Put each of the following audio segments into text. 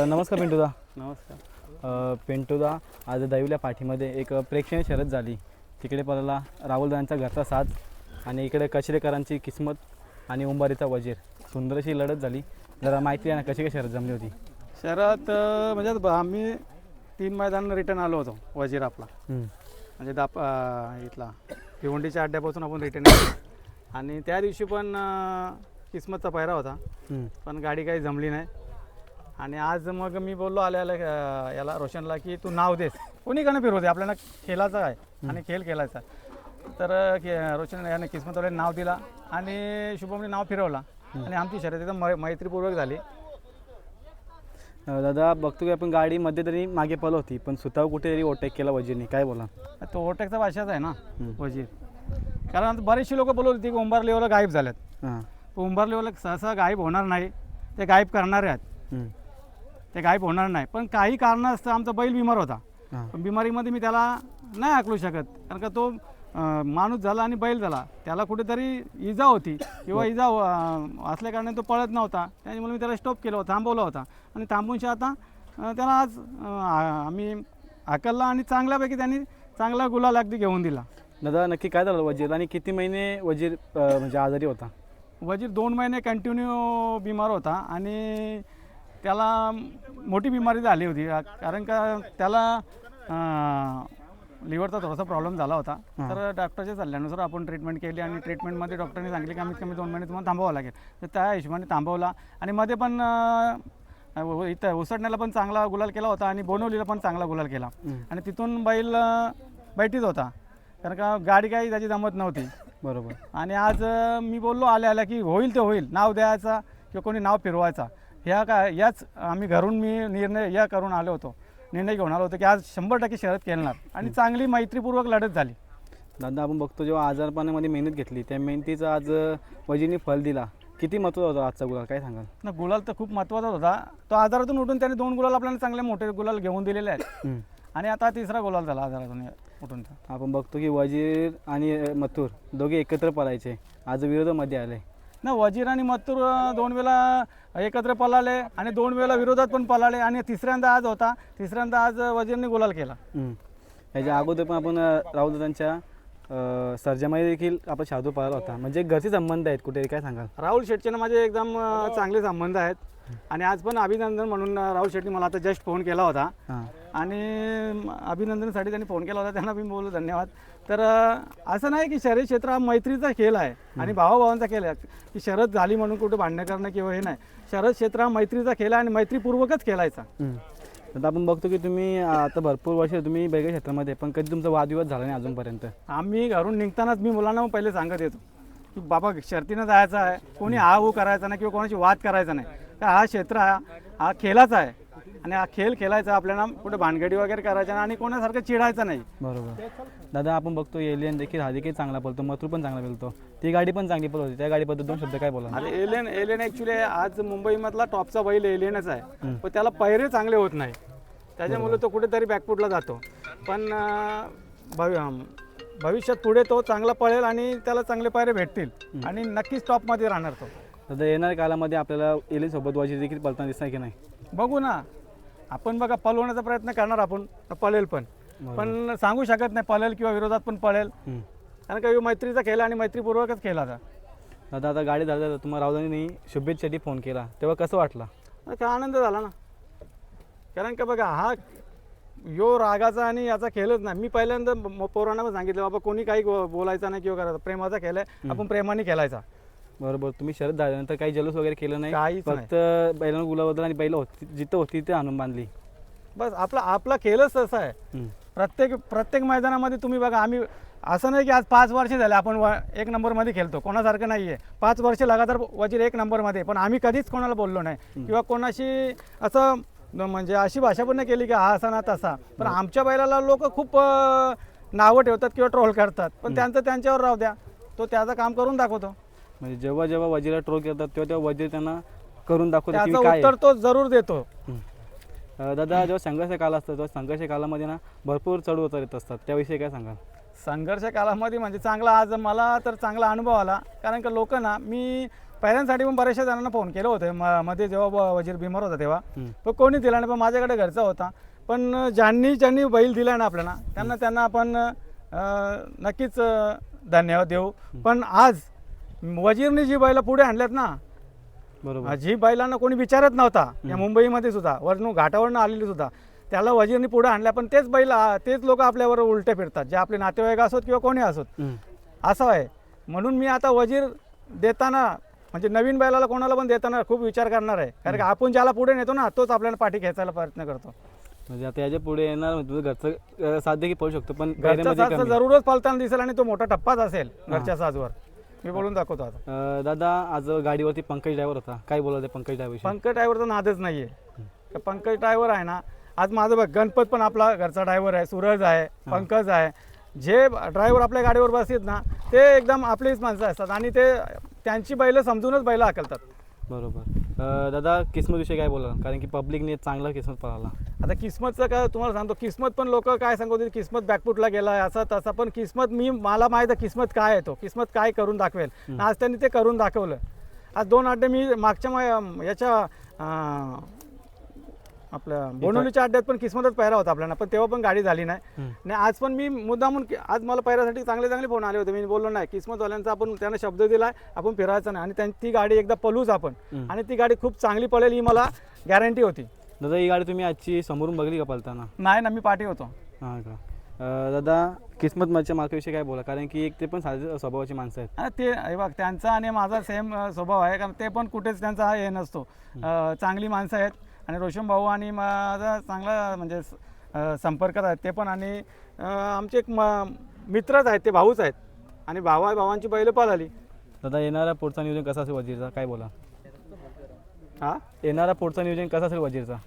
नमस्कार पिंटूदा. नमस्कार. पिंटूदा, आज दहिवल्या पाठीमध्ये एक प्रेक्षणीय शर्यत झाली. तिकडे पडला राहुलदांचा घरचा साथ आणि इकडे कचरेकरांची किस्मत आणि उंबारीचा वजीर. सुंदरशी लढत झाली. जरा माहिती आहे ना कशी काय शर्यत जमली होती? शहरात म्हणजे आम्ही 3 मैदान रिटर्न आलो होतो. वजीर आपला म्हणजे इथला भिवंडीच्या अड्ड्यापासून आपण रिटर्न आलो आणि त्या दिवशी पण किस्मतचा पायरा होता, पण गाडी काही जमली नाही. आणि आज मग मी बोललो आल्याला याला रोशनला की तू नाव देस, कोणीकडनं फिरवते, आपल्याला खेळायचा आहे आणि खेळ खेळायचा. तर रोशन याने किस्मतवाल्याने नाव दिला आणि शुभमने नाव फिरवला आणि आमची शर्यत एकदम मैत्रीपूर्वक झाली. दादा, बघतो की आपण गाडी मध्ये तरी मागे पळत होती, पण सुताव कुठेतरी ओव्हरटेक केला वजीरने, काय बोला? तो ओव्हरटेकचा भाषाच आहे ना वजीर. कारण बरेचसे लोक बोलत होते की उंबार लेवलला गायब झाल्यात. उंबार लेवलला सहसा गायब होणार नाही, ते गायब करणारे आहेत. ते गायब होणार नाही, पण काही कारणास्तव आमचा बैल बिमार होता. पण बिमारीमध्ये मी त्याला नाही हाकलू शकत, कारण का तो माणूस झाला आणि बैल झाला, त्याला कुठेतरी इजा होती किंवा इजा असल्या कारणाने तो पळत नव्हता. त्यामुळे मी त्याला स्टॉप केलं होतं, थांबवला होता आणि थांबूनशी आता त्याला आज आम्ही हाकलला आणि चांगल्यापैकी त्यांनी चांगला गुलाल अगदी घेऊन दिला. दादा, नक्की काय झालं वजीर आणि किती महिने वजीर म्हणजे आजारी होता? वजीर 2 महिने कंटिन्यू बिमार होता आणि त्याला मोठी बिमारी झाली होती, कारण का त्याला लिव्हरचा थोडासा प्रॉब्लेम झाला होता. तर डॉक्टरच्या सल्ल्यानुसार आपण ट्रीटमेंट केली आणि ट्रीटमेंटमध्ये डॉक्टरने सांगितले कमीत कमी 2 महिने तुम्हाला थांबावं लागेल. तर त्या हिशोबाने थांबवला आणि मध्ये पण इथं उसडण्याला पण चांगला गुलाल केला होता आणि बोनवलीला पण चांगला गुलाल केला आणि तिथून बैल बैठीत होता, कारण का गाडी काही त्याची जमत नव्हती. बरोबर. आणि आज मी बोललो आल्या की होईल ते होईल, नाव द्यायचा किंवा कोणी नाव फिरवायचा, याच आम्ही घरून निर्णय करून आलो होतो, निर्णय घेऊन आलो होतो की आज 100% शर्यत खेळणार आणि चांगली मैत्रीपूर्वक लढत झाली. दादा, आपण बघतो जेव्हा आजारपणामध्ये मेहनत घेतली त्या मेहनतीचं आज वजीरने फल दिला. किती महत्त्वाचा होता आजचा गुलाल, काय सांगाल? ना, गुलाल तर खूप महत्त्वाचा होता. तो आजारातून उठून त्याने 2 गुलाल आपल्याला चांगले मोठे गुलाल घेऊन दिलेले आहेत आणि आता 3रा गुलाल झाला आजारातून उठून. आपण बघतो की वजीर आणि मथुर दोघे एकत्र पळायचे, आज विरोधामध्ये आले ना. वजीर आणि मथुर 2 वेळा एकत्र पळाले आणि 2 वेळा विरोधात पण पळाले आणि तिसऱ्यांदा आज वजीरने गुलाल केला. याच्या अगोदर पण आपण राहुलदांच्या सर्जामध्ये देखील आपण शादू पळाला होता, म्हणजे घरचे संबंध आहेत कुठे, काय सांगाल? राहुल शेट्टीचे माझे एकदम चांगले संबंध आहेत आणि आज पण अभिनंदन म्हणून राहुल शेट्टी मला आता जस्ट फोन केला होता आणि अभिनंदनासाठी त्यांनी फोन केला होता, त्यांना मी बोललो धन्यवाद. तर असं नाही की शर्यत क्षेत्र हा मैत्रीचा खेळ आहे आणि भावाभावांचा खेळ आहे की शर्यत झाली म्हणून कुठे भांडणं करणं किंवा हे नाही. शर्यत क्षेत्र हा मैत्रीचा खेळ आहे आणि मैत्रीपूर्वकच खेळायचा. आता आपण बघतो की तुम्ही आता भरपूर वर्ष तुम्ही बैलगाडी क्षेत्रामध्ये, पण कधी तुमचा वादविवाद झाला नाही अजूनपर्यंत? आम्ही घरून निघतानाच मी मुलांना पहिले सांगत येतो की बाबा शर्तीनं जायचं आहे, कोणी हा करायचा नाही किंवा कोणाची वाद करायचा नाही. तर हा क्षेत्र हा खेळाचा आहे आणि हा खेळ खेळायचा, आपल्याला कुठे भानगडी वगैरे करायचा नाही आणि कोणासारखं चिडायचं नाही. बरोबर. दादा, आपण बघतो एलियन देखील हा देखील चांगला पळतो, मथुर पण चांगला पळतो, ती गाडी पण चांगली पळत होती, त्या गाडीबद्दल 2 शब्द काय बोला? अरे एलियन ॲक्च्युली आज मुंबईमधला टॉपचा बैल एलियनच आहे, पण त्याला पैरे चांगले होत नाही, त्याच्यामुळे तो कुठेतरी बॅकफुटला जातो. पण भविष्यात पुढे तो चांगला पळेल आणि त्याला चांगले पैरे भेटतील आणि नक्कीच टॉपमध्ये राहणार तो. दादा, येणाऱ्या काळामध्ये आपल्याला एलियन सोबत वजीर देखील पळताना दिसणार की नाही? बघू ना, आपण बघा पळवण्याचा प्रयत्न करणार, आपण पळेल पण सांगू शकत नाही पळेल किंवा विरोधात पण पळेल, कारण का मैत्रीचा खेळ आणि मैत्रीपूर्वकच खेळ आता. दादा, आता गाडी झाली, तुम्हाला राहुलदांनी शुभेच्छेसाठी फोन केला, तेव्हा कसं वाटलं? का आनंद झाला ना, कारण का बघा हा यो रागाचा आणि याचा खेळच नाही. मी पहिल्यांदा पोरांना सांगितलं बाबा कोणी काही बोलायचं नाही किंवा करायचं, प्रेमाचा खेळ आहे, आपण प्रेमाने खेळायचा. बरोबर. तुम्ही शर्यत झाल्यानंतर काही जलूस वगैरे केलं नाही, काहीच फक्त बैलांना गुलाबद्दल आणि बैल जिथं होती तिथे आणून बांधली, बस. आपला खेळच तसा आहे. प्रत्येक मैदानामध्ये तुम्ही बघा, आम्ही असं नाही की आज 5 वर्ष झाले आपण 1 नंबरमध्ये खेळतो, कोणासारखं नाही आहे. 5 वर्ष लगातार वजीर 1 नंबरमध्ये, पण आम्ही कधीच कोणाला बोललो नाही किंवा कोणाशी असं म्हणजे अशी भाषा पण नाही केली की हा असा ना तसा. पण आमच्या बैलाला लोक खूप नावं ठेवतात किंवा ट्रोल करतात, पण त्यांचं त्यांच्यावर राहू द्या, तो त्याचं काम करून दाखवतो. म्हणजे जेव्हा वजीरला ट्रोल करतात तेव्हा वजीर त्यांना करून दाखवतो, त्याचं उत्तर तो जरूर देतो. दादा, जेव्हा संघर्ष काल असतो तेव्हा संघर्ष कालामध्ये ना भरपूर चढ उतार येत असतात, त्याविषयी काय सांगाल? संघर्ष कालामध्ये म्हणजे चांगला, आज मला तर चांगला अनुभव आला, कारण का लोक ना, मी पैऱ्यांसाठी पण बऱ्याचशा जणांना फोन केलं होतं मध्ये जेव्हा वजीर बिमार होता तेव्हा, हम्म. पण कोणी दिला नाही. पण माझ्याकडे घरचा होता. पण ज्यांनी बैल दिला ना आपल्याला त्यांना आपण नक्कीच धन्यवाद देऊ. पण आज वजीरने जी बैलं पुढे आणल्यात ना, बरोबर. जी बैलांना कोणी विचारत नव्हता या मुंबईमध्ये सुद्धा वरनं घाटावरनं आलेली सुद्धा त्याला वजीरने पुढे आणल्या. पण तेच बैल तेच लोक आपल्यावर उलटे फिरतात, जे आपले नातेवाईक असोत किंवा कोणी असोत. हम्म. असं आहे. म्हणून मी आता वजीर देताना म्हणजे नवीन बैलाला कोणाला पण देताना खूप विचार करणार आहे. कारण की आपण ज्याला पुढे नेतो ना तोच आपल्याला पाठी खेचायला प्रयत्न करतो. म्हणजे आता याच्या पुढे येणार म्हणजे तुझं घरचं साथ देखील पडू शकतो, पण घरचा पैऱ्यामध्ये साज कमी. जरूरच पलताना दिसेल आणि तो मोठा टप्पाच असेल घरच्या साजवर. मी बोलून दाखवतो आता. दादा आज गाडीवरती पंकज ड्रायव्हर होता, काय बोलत आहे पंकज ड्रायव्हर? पंकज ड्रायव्हरचा नादच नाही आहे. पंकज ड्रायव्हर आहे ना, आज माझं बघ गणपत पण आपला घरचा ड्रायव्हर आहे, सूरज आहे, पंकज आहे. जे ड्रायव्हर आपल्या गाडीवर बसतात ना ते एकदम आपलीच माणसं असतात आणि ते त्यांची बैलं समजूनच बैलं हाकलतात. बरोबर. दादा किस्मतविषयी काय बोला, कारण की पब्लिकने चांगला किस्मत पळाला. आता किस्मतचं काय तुम्हाला सांगतो, किस्मत पण लोक काय सांगतो किस्मत बॅकफुटला गेला असा तसा, पण किस्मत मला माहीत आहे किस्मत काय आहे, तो किस्मत काय करून दाखवेल. आज त्यांनी ते करून दाखवलं. आज 2 अड्डे मी मागच्या याच्या आपल्या बोनवलीच्या अड्ड्यात पण किस्मतच पैरा होता आपल्याला, पण तेव्हा पण गाडी झाली नाही. आणि आज पण मी मुद्दामून आज मला पैरासाठी चांगले फोन आले होते. मी बोललो नाही किस्मतवाल्यांचा आपण त्यांना शब्द दिला आहे आपण फिरायचा नाही, आणि ती गाडी एकदा पळूच आपण, आणि ती गाडी खूप चांगली पळेल ही मला गॅरंटी होती. दादा ही गाडी तुम्ही आजची समोरून बघली का पळताना? नाही ना, मी पाठी होतो. हां का. दादा किस्मत माझ्या मालकाविषयी काय बोला, कारण की एक ते पण साधे स्वभावाची माणसं आहेत. आणि ते हे बघ त्यांचा आणि माझा सेम स्वभाव आहे, कारण ते पण कुठेच त्यांचा हे नसतो. चांगली माणसं आहेत आणि रोशन भाऊ आणि माझा चांगला म्हणजे संपर्कात आहेत ते पण, आणि आमचे एक मित्रच आहेत, ते भाऊच आहेत, आणि भावांची बैलं पळाली. दादा येणारा पुढचा नियोजन कसा असेल वजीरचा, काय बोला? हां, येणारा पुढचा नियोजन कसा असेल वजीरचा?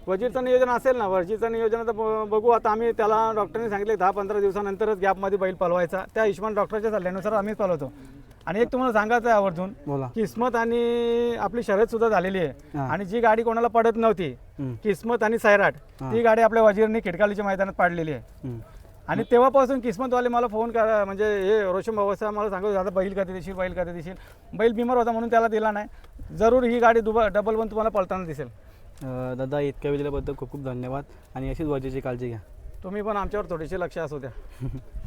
वजीरचं नियोजन असेल ना, वजीरचं नियोजन आता बघू. आता आम्ही त्याला डॉक्टरने सांगितले 10-15 दिवसानंतरच गॅपमध्ये बैल पळवायचा. त्या हिशोबाने डॉक्टरच्या सल्ल्यानुसार आम्हीच पळवतो. आणि एक तुम्हाला सांगायचं आहे आवर्जून, बोला. किस्मत आणि आपली शर्यत सुद्धा झालेली आहे, आणि जी गाडी कोणाला पडत नव्हती, किस्मत आणि सैराट, ती गाडी आपल्या वजीरने खिडकालीच्या मैदानात पाडलेली आहे. आणि तेव्हापासून किस्मतवाले मला फोन करा, म्हणजे हे रोशन भाऊ असं मला सांगत आता बैल कधी देशील, बैल कधी देशील. बैल बिमार होता म्हणून त्याला दिला नाही. जरूर ही गाडी डबल वन तुम्हाला पळताना दिसेल. दादा इतक्या वेळ दिल्याबद्दल खूप खूप धन्यवाद, आणि अशीच वजीरची काळजी घ्या. तुम्ही पण आमच्यावर थोडीशी लक्ष असू द्या.